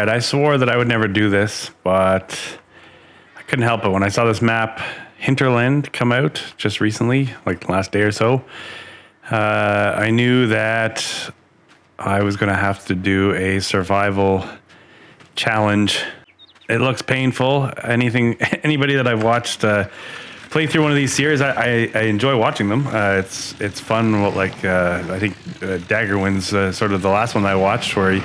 right, I swore that I would never do this, but I couldn't help it. When I saw this map, Hinterland, come out just recently, like the last day or so, I knew that I was going to have to do a survival challenge. It looks painful. Anybody that I've watched play through one of these series, I enjoy watching them. It's fun. Like I think Daggerwind's sort of the last one I watched, where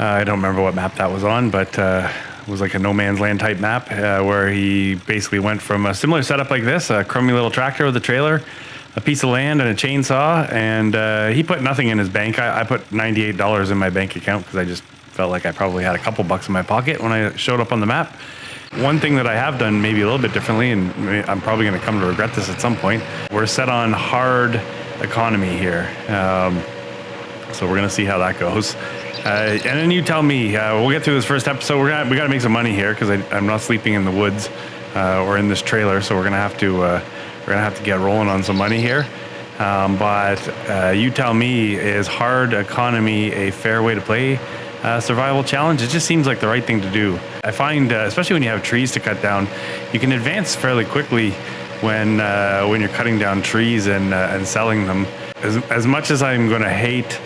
I don't remember what map that was on, but it was like a no man's land type map where he basically went from a similar setup like this, a crummy little tractor with a trailer, a piece of land, and a chainsaw, and he put nothing in his bank. I put $98 in my bank account because I just felt like I probably had a couple bucks in my pocket when I showed up on the map. One thing that I have done maybe a little bit differently, and I'm probably going to come to regret this at some point, we're set on hard economy here. So we're going to see how that goes. And then you tell me, we'll get through this first episode. We got to make some money here because I'm not sleeping in the woods or in this trailer. So we're going to have to get rolling on some money here. But you tell me, is hard economy a fair way to play survival challenge? It just seems like the right thing to do. I find, especially when you have trees to cut down, you can advance fairly quickly when you're cutting down trees and selling them. As much as I'm going to hate,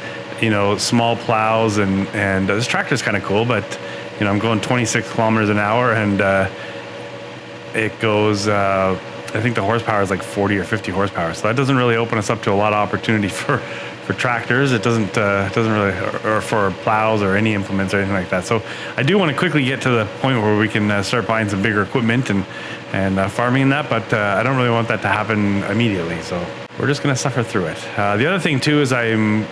small plows and this tractor's kind of cool, but I'm going 26 kilometers an hour and it goes. I think the horsepower is like 40 or 50 horsepower, so that doesn't really open us up to a lot of opportunity for tractors. It doesn't really, or for plows or any implements or anything like that. So I do want to quickly get to the point where we can start buying some bigger equipment and farming and that, but I don't really want that to happen immediately. So we're just going to suffer through it. The other thing too is I'm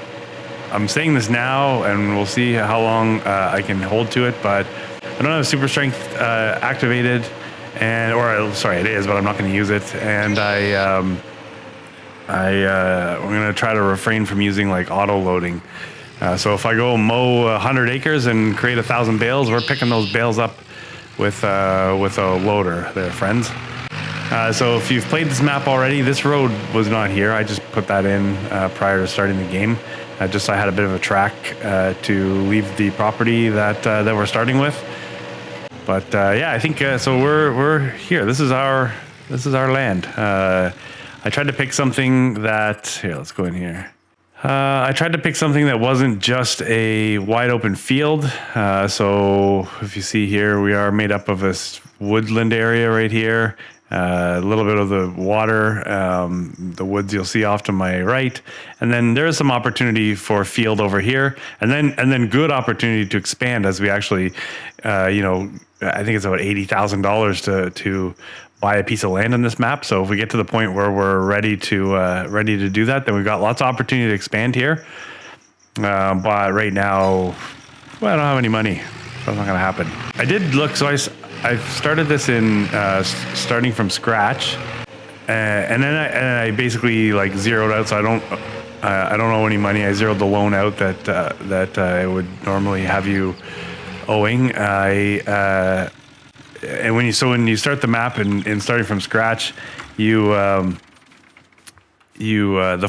saying this now, and we'll see how long I can hold to it, but I don't have super strength activated, it is, but I'm not going to use it. And I'm going to try to refrain from using like auto loading. So if I go mow 100 acres and create 1,000 bales, we're picking those bales up with a loader there, friends. So if you've played this map already, this road was not here. I just put that in prior to starting the game. Just so I had a bit of a track to leave the property that we're starting with. But yeah, I think so. We're here. This is our land. I tried to pick something that let's go in here. I tried to pick something that wasn't just a wide open field. So if you see here, we are made up of this woodland area right here. A little bit of the water, the woods you'll see off to my right, and then there is some opportunity for field over here, and then good opportunity to expand as we actually, I think it's about $80,000 to buy a piece of land on this map. So if we get to the point where we're ready to do that, then we've got lots of opportunity to expand here. But right now, well, I don't have any money, so it's not going to happen. I did look, so I started this in starting from scratch, and then I basically like zeroed out. So I don't owe any money. I zeroed the loan out that I would normally have you owing. And when you start the map and starting from scratch, the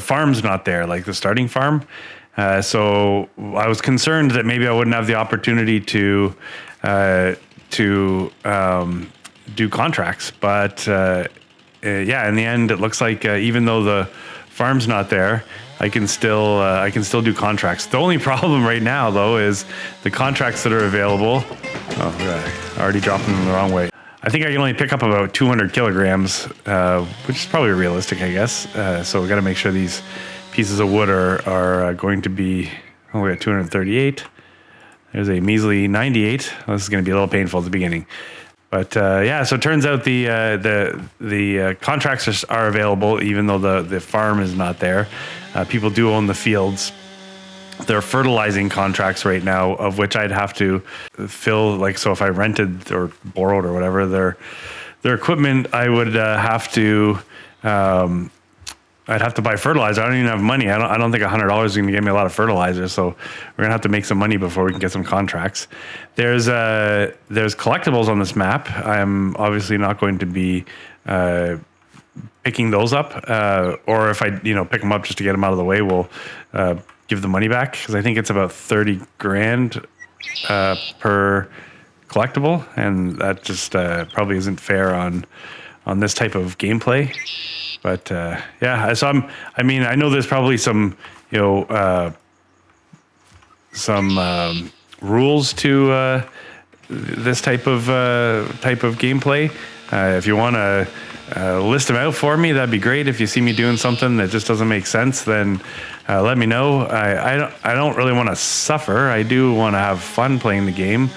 farm's not there, like the starting farm. So I was concerned that maybe I wouldn't have the opportunity to do contracts, but yeah, in the end, it looks like even though the farm's not there, I can still do contracts. The only problem right now, though, is the contracts that are available. Oh, I already dropped them the wrong way. I think I can only pick up about 200 kilograms, which is probably realistic, I guess. So we got to make sure these pieces of wood are going to be. Oh, we got 238. There's a measly 98. Well, this is going to be a little painful at the beginning. But yeah, so it turns out the contracts are available, even though the farm is not there. People do own the fields. There are fertilizing contracts right now, of which I'd have to fill. Like, so if I rented or borrowed or whatever their equipment, I would have to. I'd have to buy fertilizer. I don't even have money. I don't think $100 is going to get me a lot of fertilizer. So we're gonna have to make some money before we can get some contracts. There's collectibles on this map. I'm obviously not going to be picking those up, or if I pick them up just to get them out of the way, we'll give the money back, because I think it's about 30 grand per collectible, and that just probably isn't fair on this type of gameplay. But yeah, so I know there's probably some rules to this type of gameplay. If you want to list them out for me, that'd be great. If you see me doing something that just doesn't make sense, then let me know. I don't really want to suffer. I do want to have fun playing the game,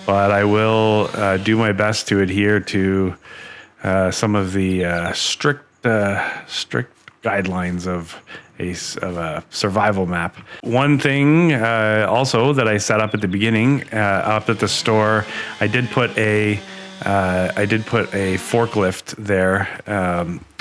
but I will do my best to adhere to some of the strict guidelines of a survival map. One thing also that I set up at the beginning, up at the store, I did put a forklift there,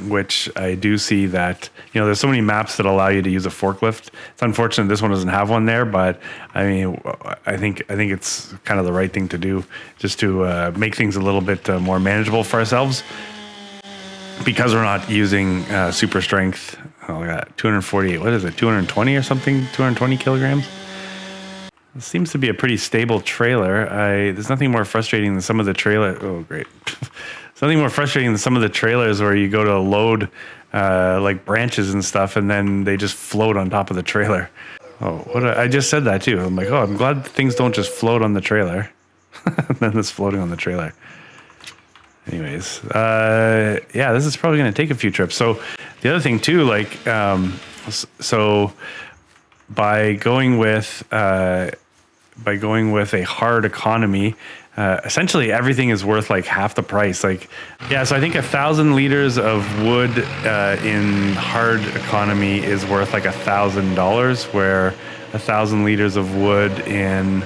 which I do see that, there's so many maps that allow you to use a forklift. It's unfortunate this one doesn't have one there, but I mean, I think it's kind of the right thing to do, just to make things a little bit more manageable for ourselves, because we're not using super strength. Oh, I got 248. What is it? 220 or something? 220 kilograms. It seems to be a pretty stable trailer. There's nothing more frustrating than some of the trailer. Oh, great. There's nothing more frustrating than some of the trailers where you go to load like branches and stuff, and then they just float on top of the trailer. Oh, I just said that too. I'm like, oh, I'm glad things don't just float on the trailer. And then it's floating on the trailer. Anyways, yeah, this is probably going to take a few trips. So the other thing too, like, so by going with a hard economy, essentially everything is worth like half the price. Like, yeah, so I think 1,000 liters of wood in hard economy is worth like $1,000, where 1,000 liters of wood in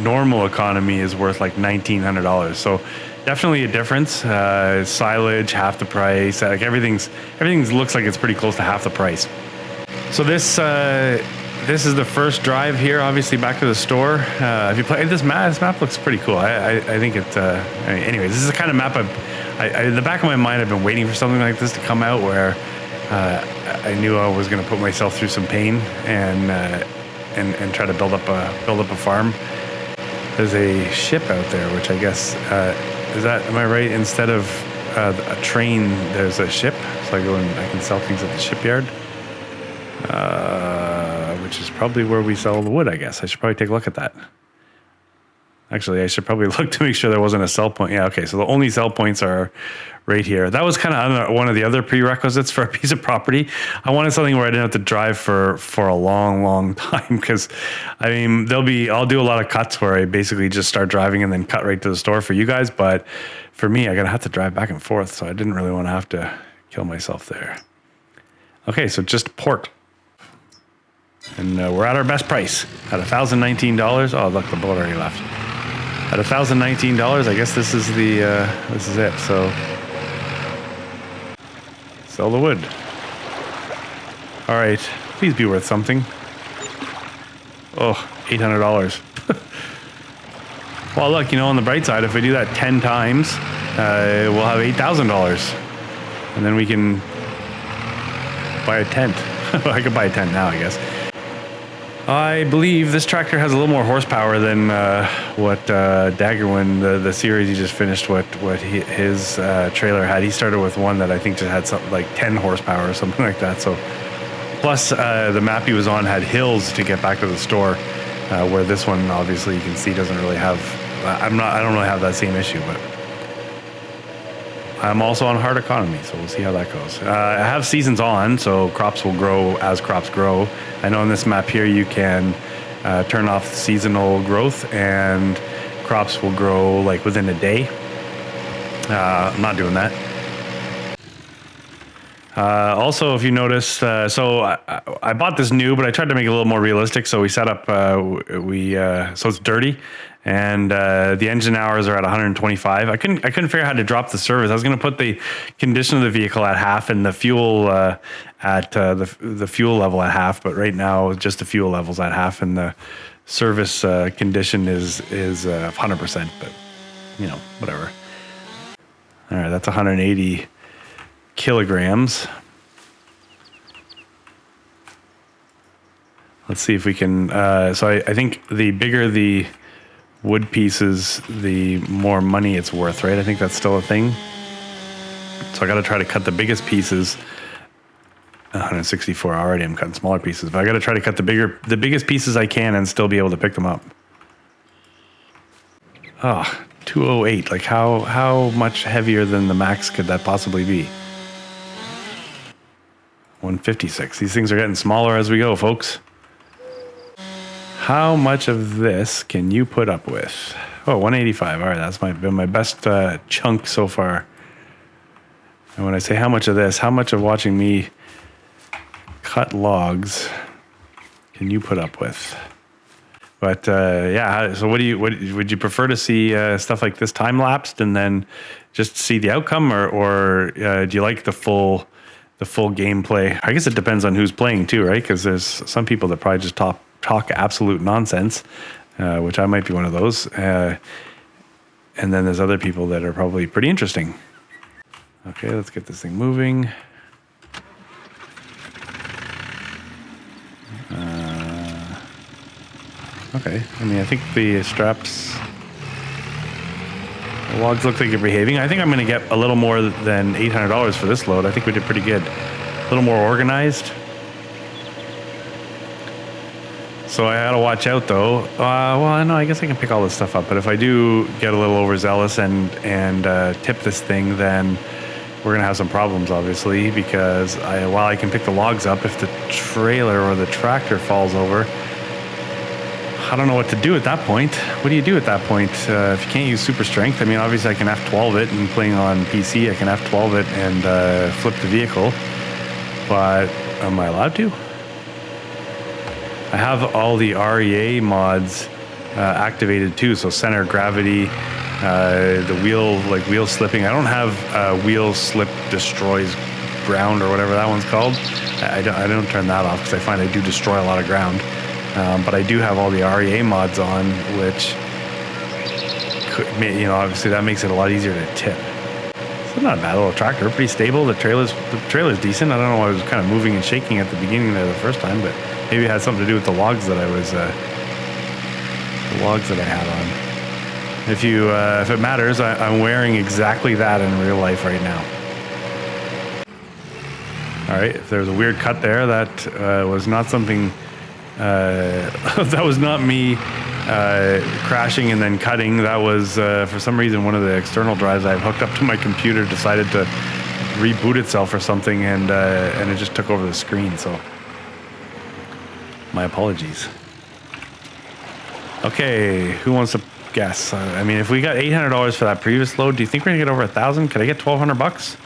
normal economy is worth like $1,900. So definitely a difference. Silage half the price. Like everything looks like it's pretty close to half the price. So this is the first drive here, obviously back to the store. If you play this map looks pretty cool. I think it. Anyways, this is the kind of map in the back of my mind, I've been waiting for something like this to come out, where I knew I was going to put myself through some pain and try to build up a farm. There's a ship out there, which I guess am I right? Instead of a train, there's a ship. So I go and I can sell things at the shipyard, which is probably where we sell the wood, I guess. I should probably take a look at that. Actually, I should probably look to make sure there wasn't a sell point. Yeah, okay. So the only sell points are right here. That was kind of one of the other prerequisites for a piece of property. I wanted something where I didn't have to drive for a long time, because I mean, I'll do a lot of cuts where I basically just start driving and then cut right to the store for you guys. But for me, I gotta have to drive back and forth, so I didn't really want to have to kill myself there. Okay, so just port. And we're at our best price at $1,019. Oh, look, the bullet already left. At $1,019, I guess this is it. So sell the wood. All right, please be worth something. Oh, $800. Well, look, on the bright side, if we do that 10 times, we'll have $8,000, and then we can buy a tent. I could buy a tent now, I guess. I believe this tractor has a little more horsepower than what Daggerwin, the series he just finished, what his trailer had. He started with one that I think just had something like 10 horsepower or something like that. So, plus the map he was on had hills to get back to the store, where this one obviously you can see doesn't really have. I don't really have that same issue, but I'm also on hard economy, so we'll see how that goes. I have seasons on, so crops will grow as crops grow. I know on this map here you can turn off seasonal growth, and crops will grow like within a day. I'm not doing that. Also, if you notice, so I bought this new, but I tried to make it a little more realistic. So we set up, so it's dirty, and the engine hours are at 125. I couldn't figure out how to drop the service. I was going to put the condition of the vehicle at half and the fuel at the fuel level at half, but right now just the fuel level's at half, and the service condition is 100%. But whatever. All right, that's 180 kilograms. Let's see if we can. So I think the bigger the wood pieces, the more money it's worth, right? I think that's still a thing. So I got to try to cut the biggest pieces. 164 already. I'm cutting smaller pieces, but I got to try to cut the biggest pieces I can and still be able to pick them up. Oh, 208. Like how much heavier than the max could that possibly be? 156. These things are getting smaller as we go, folks. How much of this can you put up with? Oh, 185. All right, that's been my best chunk so far. And when I say how much of this, how much of watching me cut logs can you put up with? But yeah, so what would you prefer to see stuff like this time lapsed and then just see the outcome, or do you like the full gameplay? I guess it depends on who's playing too, right? Because there's some people that probably just talk absolute nonsense, which I might be one of those. And then there's other people that are probably pretty interesting. Okay, let's get this thing moving. Okay, I mean, I think the straps, the logs look like they're behaving. I think I'm going to get a little more than $800 for this load. I think we did pretty good. A little more organized. So I gotta watch out though. Well, no, I guess I can pick all this stuff up. But if I do get a little overzealous and tip this thing, then we're gonna have some problems, obviously, because while I can pick the logs up, if the trailer or the tractor falls over, I don't know what to do at that point. What do you do at that point if you can't use super strength? I mean, obviously I can F12 it, and playing on PC, I can F12 it and flip the vehicle. But am I allowed to? I have all the REA mods activated too, so center gravity, the wheel slipping. I don't have wheel slip destroys ground or whatever that one's called. I don't turn that off because I find I do destroy a lot of ground. But I do have all the REA mods on, which could, obviously that makes it a lot easier to tip. It's not a bad little tractor, pretty stable. The trailer's decent. I don't know why I was kind of moving and shaking at the beginning there the first time, but maybe it had something to do with the logs that I had on. If it matters, I'm wearing exactly that in real life right now. All right, if there's a weird cut there, that was not something. That was not me crashing and then cutting. That was for some reason one of the external drives I've hooked up to my computer decided to reboot itself or something, and it just took over the screen. So my apologies. Okay, who wants to guess? I mean, if we got $800 for that previous load, do you think we're gonna get over 1,000? Could I get $1,200?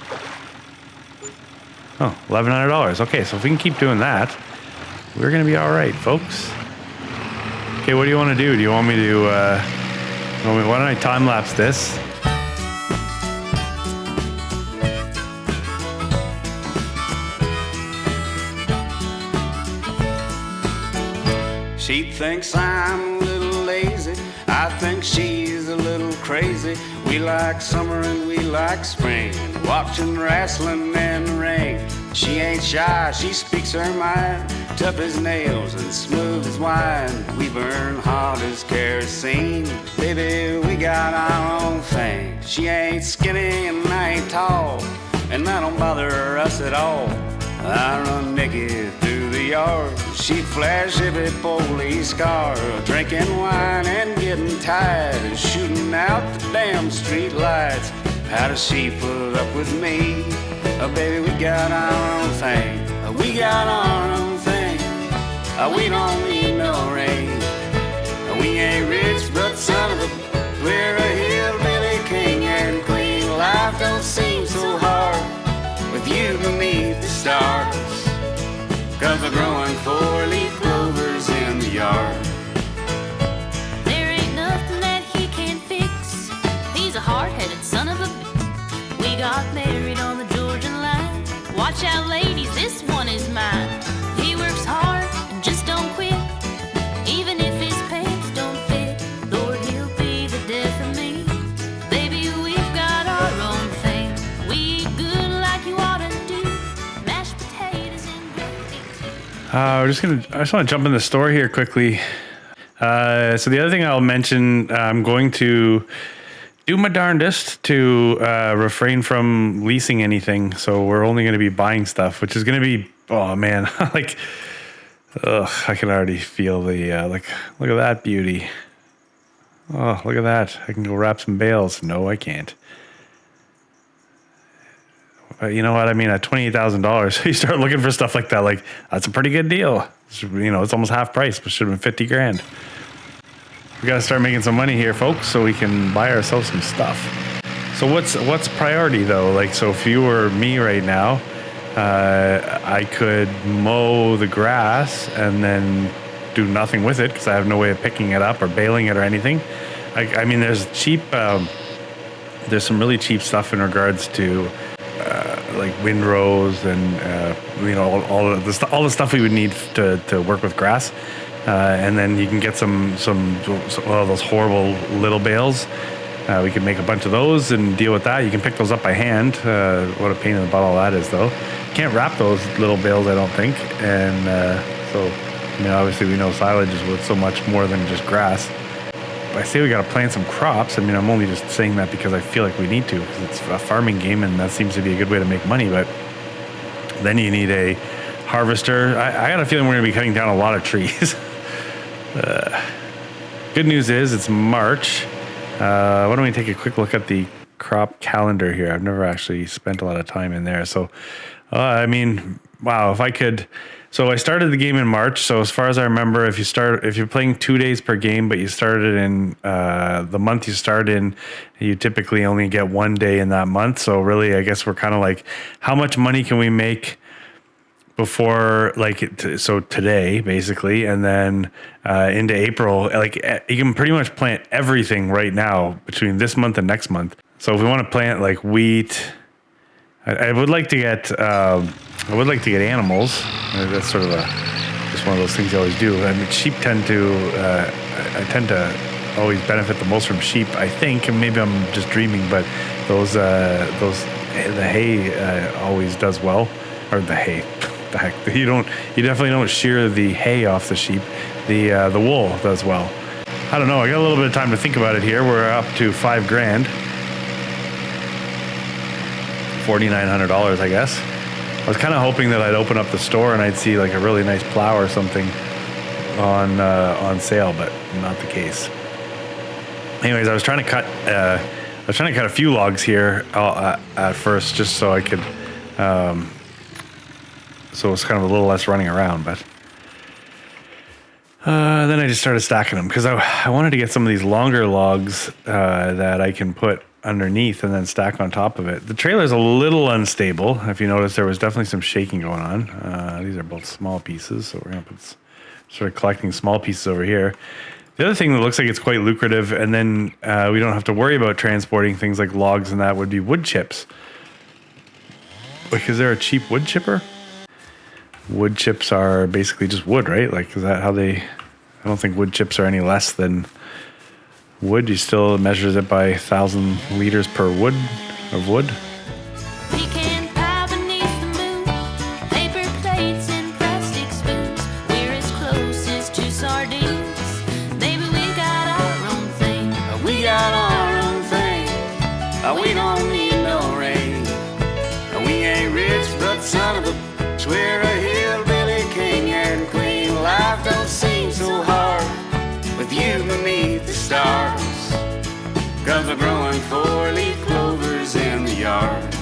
Oh, $1,100. Okay, so if we can keep doing that, we're gonna be all right, folks. Okay, what do you want to do? Do you want me to? Why don't I time lapse this? She thinks I'm a little lazy. I think she's a little crazy. We like summer and we like spring, watching wrestling in the ring. She ain't shy, she speaks her mind, tough as nails and smooth as wine. We burn hot as kerosene, baby, we got our own thing. She ain't skinny and I ain't tall, and that don't bother us at all. I run naked through the yard, she flash every police car, drinking wine and getting tired, and shooting out the damn street lights. How does she put up with me? Oh, baby, we got our own thing. We got our own thing. We don't need no rain. We ain't rich, but son of a, we're a hillbilly king and queen. Life don't seem so hard with you beneath the stars, 'cause we're growing four-leaf clovers in the yard. There ain't nothing that he can't fix. He's a hard-headed son of a bitch. We got married on the Georgian line. Watch out, ladies, this one is mine. He works hard and just don't quit, even if his pants don't fit. I just want to jump in the store here quickly. So the other thing I'll mention, I'm going to do my darndest to refrain from leasing anything. So we're only going to be buying stuff, which is going to be, oh man, like, I can already feel the, look at that beauty. Oh, look at that. I can go wrap some bales. No, I can't. But you know what I mean? At $28,000, you start looking for stuff like that. Like, that's a pretty good deal. It's almost half price, but should have been 50 grand. We got to start making some money here, folks, so we can buy ourselves some stuff. So what's priority though? Like, so if you were me right now, I could mow the grass and then do nothing with it because I have no way of picking it up or baling it or anything. I mean, there's some really cheap stuff in regards to like windrows and all the stuff we would need to work with grass. And then you can get some of those horrible little bales. We can make a bunch of those and deal with that. You can pick those up by hand. What a pain in the butt all that is, though. Can't wrap those little bales, I don't think. And so, obviously we know silage is worth so much more than just grass. But I say we got to plant some crops. I'm only just saying that because I feel like we need to, because it's a farming game and that seems to be a good way to make money. But then you need a harvester. I got a feeling we're going to be cutting down a lot of trees. Good news is it's March. Why don't we take a quick look at the crop calendar here? I've never actually spent a lot of time in there. So, wow, if I could. So I started the game in March. So as far as I remember, if you're playing 2 days per game, but you started in the month you start in, you typically only get 1 day in that month. So really, I guess we're kind of like, how much money can we make before, so today basically, and then into April, like you can pretty much plant everything right now between this month and next month. So if we want to plant like wheat, I would like to get animals. That's sort of just one of those things you always do. Sheep tend to always benefit the most from sheep, I think, and maybe I'm just dreaming, but the hay always does well, or the hay. The heck, you definitely don't shear the hay off the sheep. The wool does well. I don't know. I got a little bit of time to think about it here. We're up to $5 grand, $4,900, I guess. I was kind of hoping that I'd open up the store and I'd see like a really nice plow or something on sale, but not the case. Anyways, I was trying to cut a few logs here at first, just so I could. So it's kind of a little less running around, but then I just started stacking them because I wanted to get some of these longer logs that I can put underneath and then stack on top of it. The trailer's a little unstable. If you notice, there was definitely some shaking going on. These are both small pieces, so we're going to start collecting small pieces over here. The other thing that looks like it's quite lucrative, and then we don't have to worry about transporting things like logs and that, would be wood chips. Like, is there a cheap wood chipper? Wood chips are basically just wood, right? Like, is that how they... I don't think wood chips are any less than wood. You still measures it by 1,000 liters per wood of wood. We can pile beneath the moon, paper plates and plastic spoons. We're as close as two sardines. Baby, we got our own thing. We got our own thing. We don't need no rain. We ain't rich, but son of a... We're a hillbilly king and queen. Life don't seem so hard with you beneath the stars, 'cause we're growing 4-leaf clovers in the yard.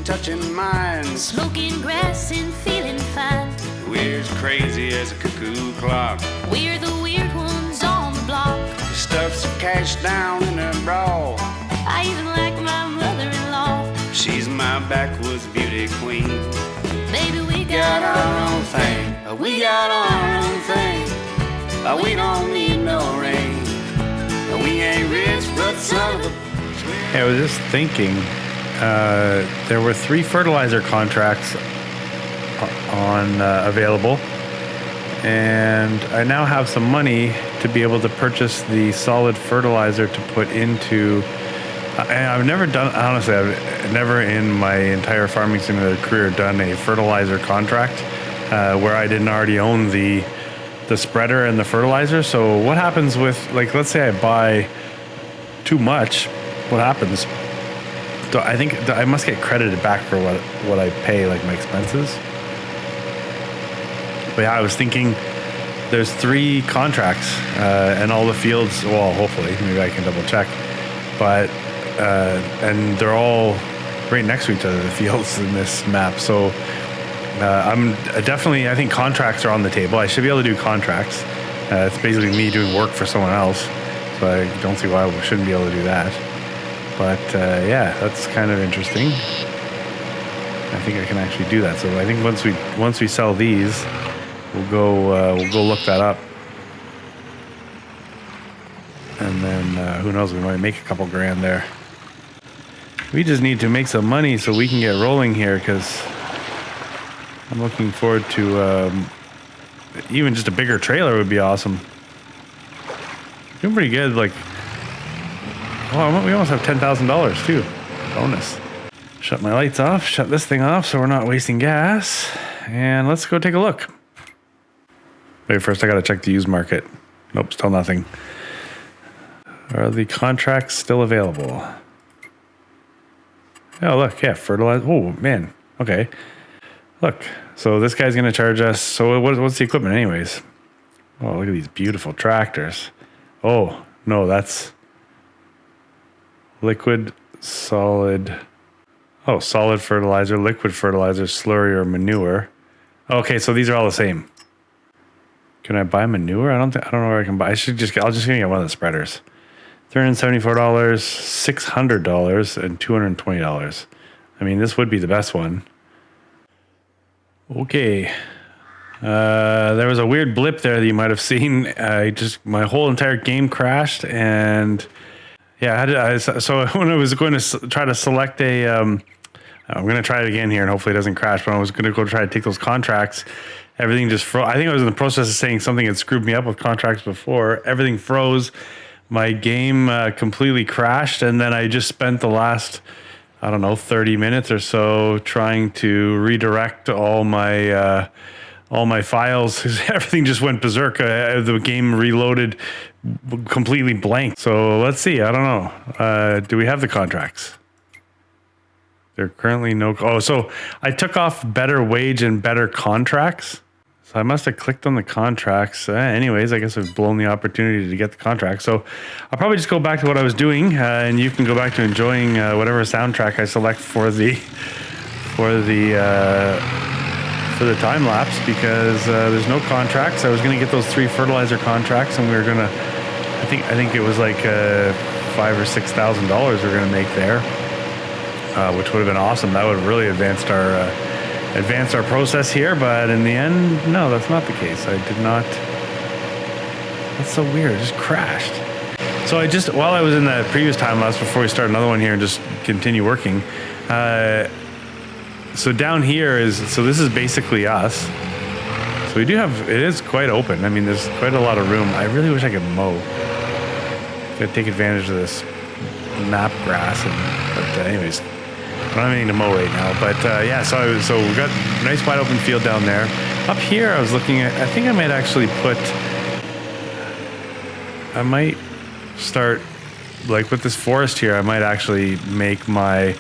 Touching minds, Smoking grass and feeling fine. we're as crazy as a cuckoo clock. We're the weird ones on the block. Stuff some cash down in a brawl. I even like my mother-in-law. She's my backwoods beauty queen. Baby, we Got our own thing. We got our own thing. We don't need no rain. We ain't rich, but son of a... I was just thinking, there were 3 fertilizer contracts on available, and I now have some money to be able to purchase the solid fertilizer to put into. And I've never done, honestly, I've never in my entire farming simulator career done a fertilizer contract where I didn't already own the spreader and the fertilizer. So what happens with, like, let's say I buy too much, what happens? I think I must get credited back for what I pay, like my expenses. But yeah, I was thinking there's 3 contracts and all the fields, well, hopefully, maybe I can double check, but and they're all right next to each other, the fields in this map. So I'm definitely, I think contracts are on the table. I should be able to do contracts. It's basically me doing work for someone else. So I don't see why we shouldn't be able to do that. But yeah, that's kind of interesting. I think I can actually do that. So I think once we sell these, we'll go look that up. And then who knows, we might make a couple grand there. We just need to make some money so we can get rolling here, because I'm looking forward to even just a bigger trailer would be awesome. Doing pretty good. Like, oh, we almost have $10,000 too. Bonus. Shut my lights off. Shut this thing off so we're not wasting gas. And let's go take a look. Wait, first I gotta check the used market. Nope, still nothing. Are the contracts still available? Oh, look, yeah, fertilizer. Oh, man. Okay. Look, so this guy's going to charge us. So what's the equipment anyways? Oh, look at these beautiful tractors. Oh, no, that's liquid, solid. Oh, solid fertilizer, liquid fertilizer, slurry, or manure. Okay, so these are all the same. Can I buy manure? I don't know where I can buy. I'll just gonna get one of the spreaders. $374, $600, and $220. I mean, this would be the best one. Okay. There was a weird blip there that you might have seen. My whole entire game crashed, and yeah, so when I was going to try to select I'm going to try it again here, and hopefully it doesn't crash. But I was going to go try to take those contracts. Everything just froze. I think I was in the process of saying something had screwed me up with contracts before. Everything froze. My game completely crashed, and then I just spent the last, 30 minutes or so trying to redirect all my files, because everything just went berserk. The game reloaded completely blank. So let's see. I don't know. Do we have the contracts? There are currently no. Oh, so I took off better wage and better contracts. So I must have clicked on the contracts. Anyways, I guess I've blown the opportunity to get the contract. So I'll probably just go back to what I was doing, and you can go back to enjoying whatever soundtrack I select for the time lapse, because there's no contracts. I was going to get those 3 fertilizer contracts, and we were going to. I think it was like $5,000 or $6,000 we're going to make there, which would have been awesome. That would have really advanced our process here, but in the end, no, that's not the case. I did not. That's so weird. It just crashed. So while I was in that previous time lapse before we start another one here and just continue working, so down here this is basically us. So it is quite open. I mean, there's quite a lot of room. I really wish I could mow. Gotta take advantage of this map grass, but anyways. I don't have anything to mow right now, but yeah, so we've got a nice wide open field down there. Up here, I was looking at, I think I might actually I might start, like with this forest here, I might actually make my,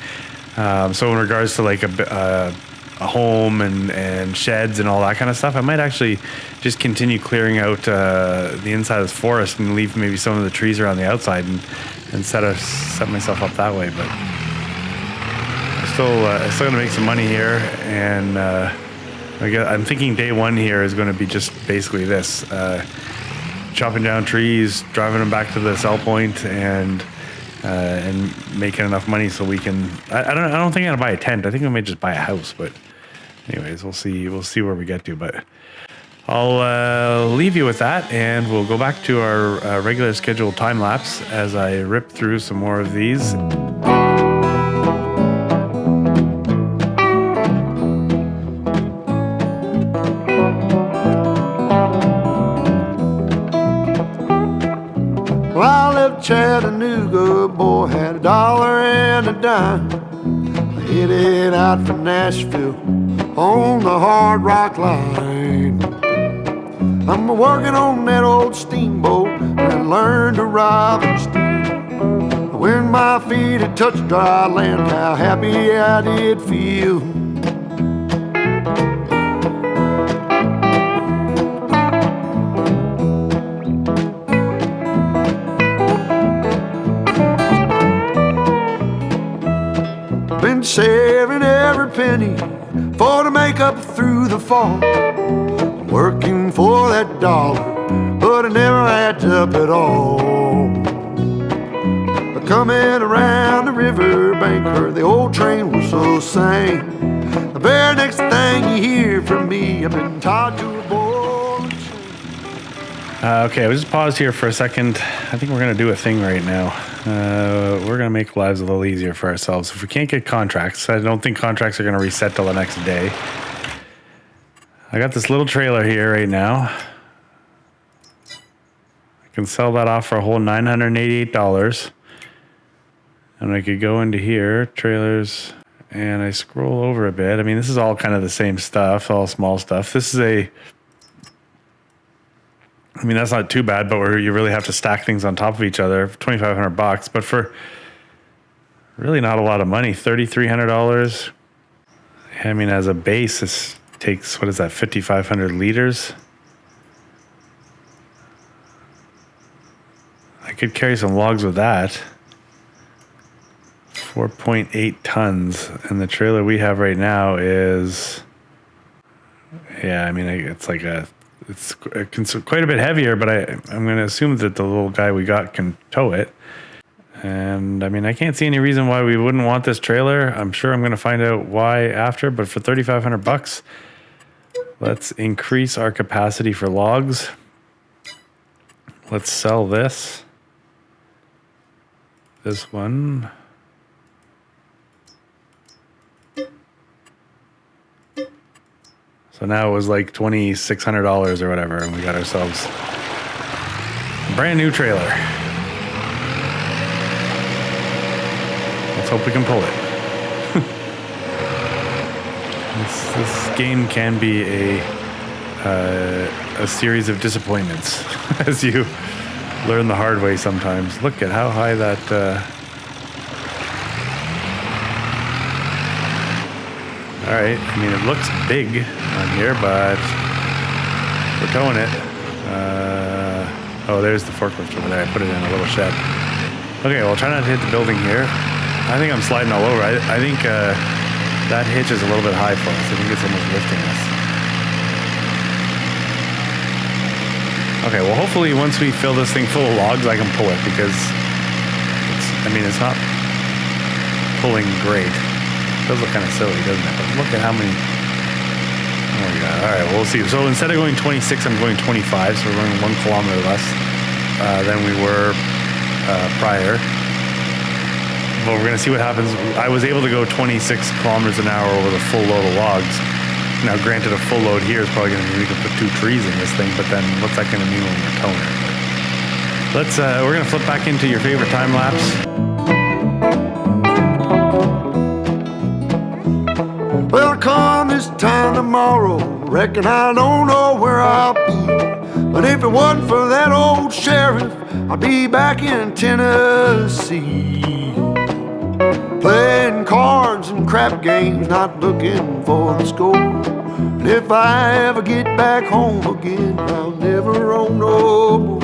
so in regards to like a home and sheds and all that kind of stuff, I might actually just continue clearing out the inside of this forest and leave maybe some of the trees around the outside and set myself up that way, but I'm still gonna make some money here, and I'm thinking day one here is going to be just basically this: chopping down trees, driving them back to the sell point, and making enough money so we can. I don't think I'm gonna buy a tent. I think I may just buy a house. But anyways, we'll see. We'll see where we get to. But I'll leave you with that, and we'll go back to our regular scheduled time lapse as I rip through some more of these. Well, I left Chattanooga, boy, had $1 and a dime. I headed out for Nashville on the Hard Rock Line. I'm working on that old steamboat and I learned to rob and steal. When my feet had touched dry land, how happy I did feel. Been saving every penny for to make up through the fall. Working for that dollar, but it never adds up at all. Coming around the riverbank, heard the old train whistle sing. The very next thing you hear from me, I've been tied to a ball and chain. Okay, we'll just pause here for a second. I think we're going to do a thing right now. We're going to make lives a little easier for ourselves. If we can't get contracts, I don't think contracts are going to reset till the next day. I got this little trailer here right now. I can sell that off for a whole $988. And I could go into here, trailers, and I scroll over a bit. I mean, this is all kind of the same stuff, all small stuff. This is I mean, that's not too bad, but you really have to stack things on top of each other. $2,500, but for really not a lot of money, $3,300. I mean, as a base, this takes, what is that, 5,500 liters? I could carry some logs with that. 4.8 tons, and the trailer we have right now is, yeah, I mean, it's quite a bit heavier, but I'm going to assume that the little guy we got can tow it. And I mean, I can't see any reason why we wouldn't want this trailer. I'm sure I'm going to find out why after, but for $3,500, let's increase our capacity for logs. Let's sell this one. So now it was like $2,600 or whatever, and we got ourselves a brand new trailer. Let's hope we can pull it. This game can be a series of disappointments, as you learn the hard way sometimes. Look at how high that... All right, I mean, it looks big on here, but we're towing it. Oh, there's the forklift over there. I put it in a little shed. Okay, well, try not to hit the building here. I think I'm sliding all over. I think that hitch is a little bit high for us. I think it's almost lifting us. Okay, well, hopefully once we fill this thing full of logs, I can pull it, because it's not pulling great. It does look kind of silly, doesn't it? But look at how many... Oh my God. All right, well, we'll see. So instead of going 26, I'm going 25. So we're going 1 kilometer less than we were prior. But we're going to see what happens. I was able to go 26 kilometers an hour over the full load of logs. Now, granted, a full load here is probably going to mean we can put 2 trees in this thing, but then what's that going to mean when we're towing it? We're going to flip back into your favorite time lapse. Well, come this time tomorrow, reckon I don't know where I'll be. But if it wasn't for that old sheriff, I'd be back in Tennessee, playing cards and crap games, not looking for the score. And if I ever get back home again, I'll never own no more.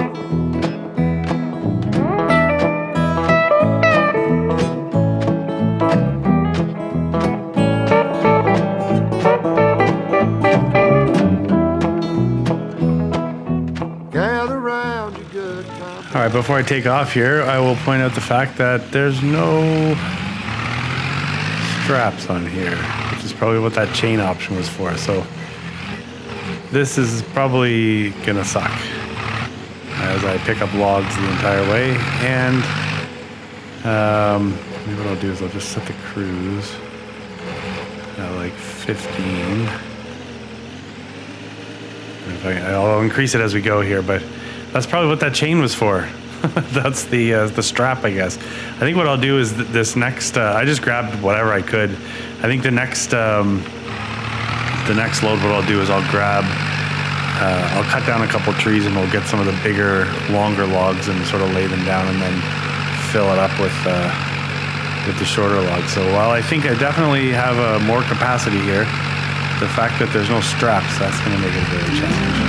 All right, before I take off here, I will point out the fact that there's no straps on here, which is probably what that chain option was for. So this is probably gonna suck as I pick up logs the entire way. And maybe what I'll do is I'll just set the cruise at like 15. I'll increase it as we go here, but that's probably what that chain was for. That's the strap, I guess. I think what I'll do is this next. I just grabbed whatever I could. I think the next load, what I'll do is I'll cut down a couple trees and we'll get some of the bigger, longer logs and sort of lay them down and then fill it up with the shorter logs. So while I think I definitely have more capacity here, the fact that there's no straps, that's going to make it a bit of a challenge.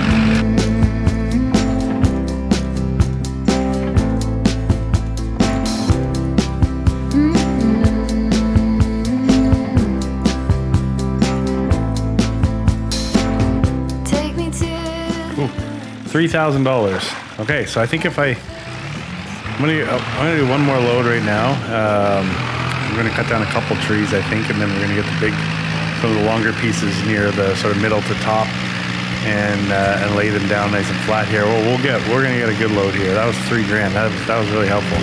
$3,000. Okay, so I think if I'm gonna do one more load right now. I'm gonna cut down a couple trees, I think, and then we're gonna get some of the longer pieces near the sort of middle to top, and lay them down nice and flat here. We're gonna get a good load here. That was $3,000. That was really helpful.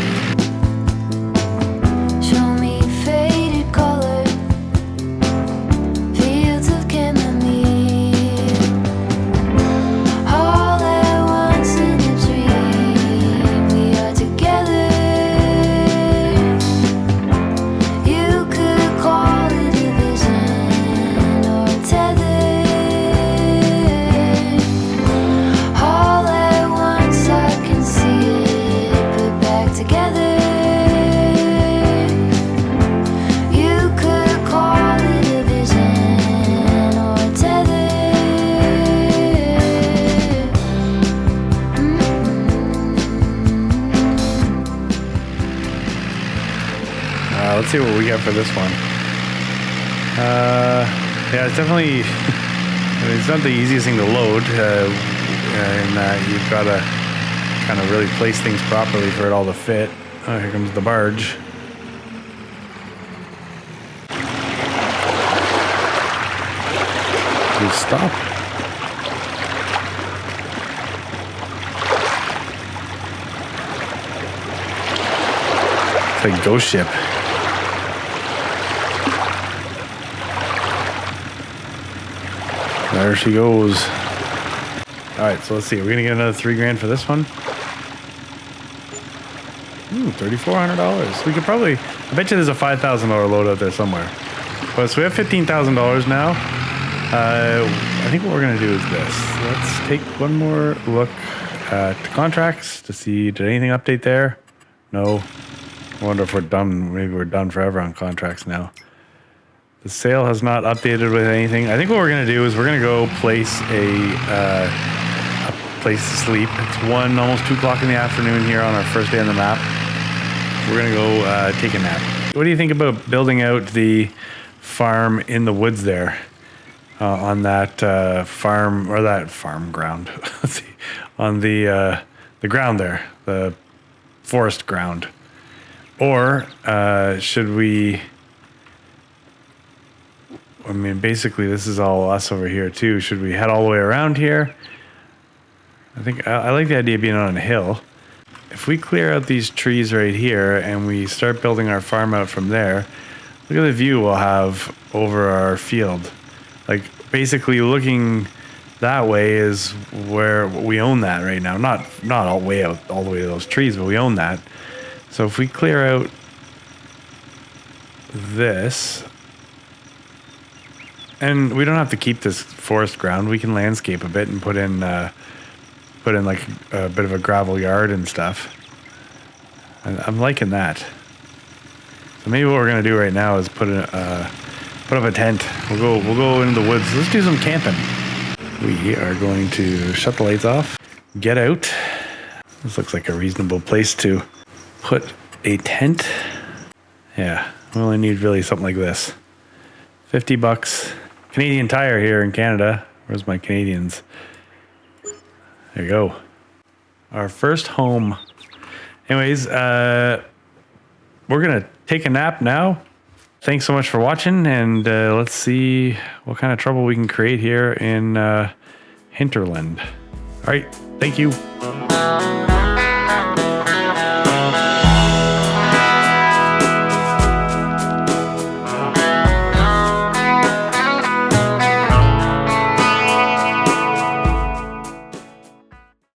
Let's see what we get for this one. Yeah, it's definitely, it's not the easiest thing to load, in that you've got to kind of really place things properly for it all to fit. Oh, here comes the barge. Please stop. It's like ghost ship. There she goes. All right, so let's see. We're gonna get another $3,000 for this one. $3,400. We could probably. I bet you there's a $5,000 load out there somewhere. But so we have $15,000 now. I think what we're gonna do is this. Let's take one more look at contracts to see did anything update there. No. I wonder if we're done. Maybe we're done forever on contracts now. The sale has not updated with anything. I think what we're gonna do is we're gonna go place a place to sleep. It's almost 2 o'clock in the afternoon here on our first day on the map. We're gonna go take a nap. What do you think about building out the farm in the woods there, on that farm or that farm ground? Let's see, on the ground there, the forest ground, or should we? I mean, basically, this is all us over here, too. Should we head all the way around here? I think I like the idea of being on a hill. If we clear out these trees right here and we start building our farm out from there, look at the view we'll have over our field. Like, basically, looking that way is where we own that right now. Not all the way out, all the way to those trees, but we own that. So if we clear out this... And we don't have to keep this forest ground. We can landscape a bit and put in like a bit of a gravel yard and stuff. And I'm liking that. So maybe what we're gonna do right now is put up a tent. We'll go into the woods. Let's do some camping. We are going to shut the lights off, get out. This looks like a reasonable place to put a tent. Yeah, we only need really something like this. $50. Canadian Tire here in Canada. Where's my Canadians? There you go. Our first home. Anyways, we're gonna take a nap now. Thanks so much for watching, and let's see what kind of trouble we can create here in Hinterland. All right. Thank you.